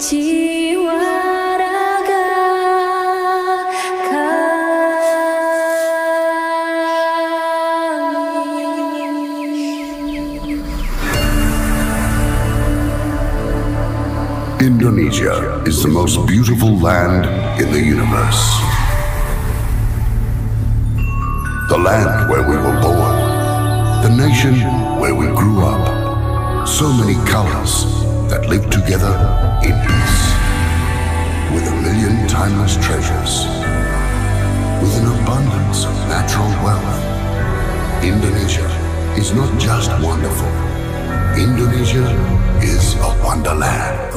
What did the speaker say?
jiwa raga kami. Indonesia is the most beautiful land in the universe. The land where we were born. The nation where we grew up. So many colors that live together in peace. With a million timeless treasures. With an abundance of natural wealth. Indonesia is not just wonderful. Indonesia is a wonderland.